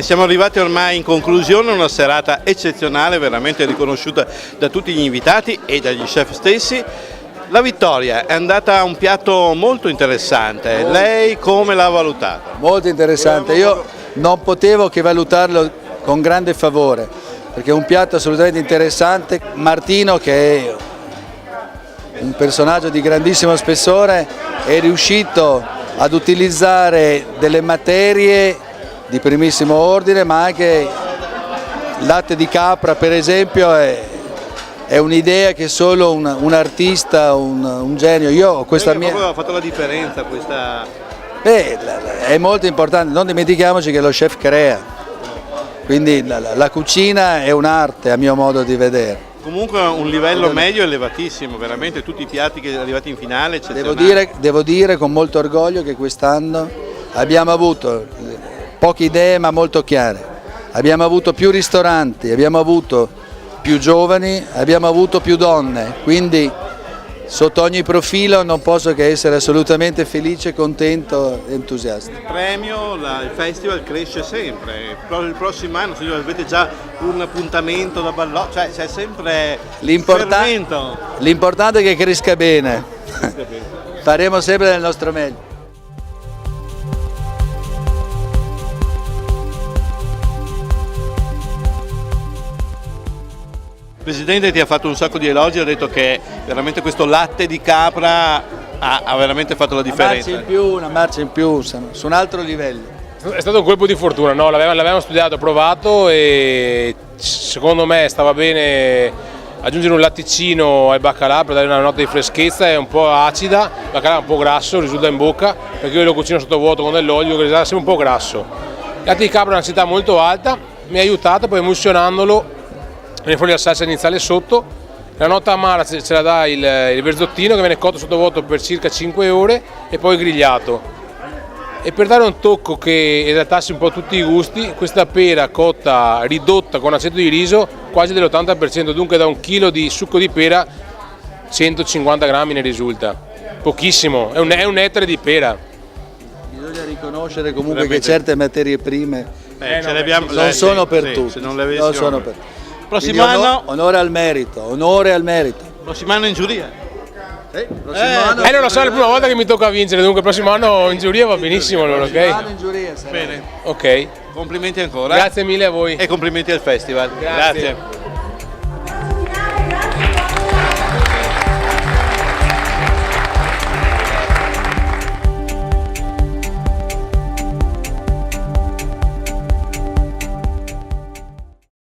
Siamo arrivati ormai in conclusione, una serata eccezionale, veramente riconosciuta da tutti gli invitati e dagli chef stessi. La vittoria è andata a un piatto molto interessante, lei come l'ha valutata? Molto interessante, io non potevo che valutarlo con grande favore, perché è un piatto assolutamente interessante. Martino, che è un personaggio di grandissimo spessore, è riuscito ad utilizzare delle materie di primissimo ordine, ma anche il latte di capra per esempio è un'idea che solo un artista, un genio, io ho questa mia... Ha fatto la differenza questa... è molto importante, non dimentichiamoci che lo chef crea, quindi la cucina è un'arte a mio modo di vedere. Comunque un livello medio elevatissimo, veramente tutti i piatti che sono arrivati in finale eccezionali. Devo dire con molto orgoglio che quest'anno abbiamo avuto poche idee ma molto chiare, abbiamo avuto più ristoranti, abbiamo avuto più giovani, abbiamo avuto più donne, quindi sotto ogni profilo non posso che essere assolutamente felice, contento e entusiasta. Il premio, il festival cresce sempre, il prossimo anno se avete già un appuntamento da ballare, cioè c'è sempre fermento. L'importante è che cresca bene, faremo sempre del nostro meglio. Il Presidente ti ha fatto un sacco di elogi, ha detto che veramente questo latte di capra ha veramente fatto la differenza. Una marcia in più, su un altro livello. È stato un colpo di fortuna, no? L'avevamo studiato, provato e secondo me stava bene aggiungere un latticino al baccalà per dare una nota di freschezza, è un po' acida, il baccalà è un po' grasso, risulta in bocca, perché io lo cucino sottovuoto con dell'olio che risulta sempre un po' grasso. Il latte di capra è una densità molto alta, mi ha aiutato, poi emulsionandolo viene fuori la salsa iniziale sotto, la nota amara ce la dà il verzottino che viene cotto sottovuoto per circa 5 ore e poi grigliato. E per dare un tocco che esaltasse un po' tutti i gusti, questa pera cotta ridotta con aceto di riso quasi dell'80%, dunque da un chilo di succo di pera 150 grammi ne risulta, pochissimo, è un ettaro di pera. Bisogna riconoscere comunque che certe materie prime non sono per tutti. Non sono per tutti. Prossimo anno onore al merito, onore al merito. Prossimo anno in giuria. Non lo so, è la prima volta che mi tocca vincere, dunque il prossimo anno in giuria va benissimo allora, ok? In giuria sarà. Bene. Ok. Complimenti ancora. Grazie mille a voi. E complimenti al festival. Grazie.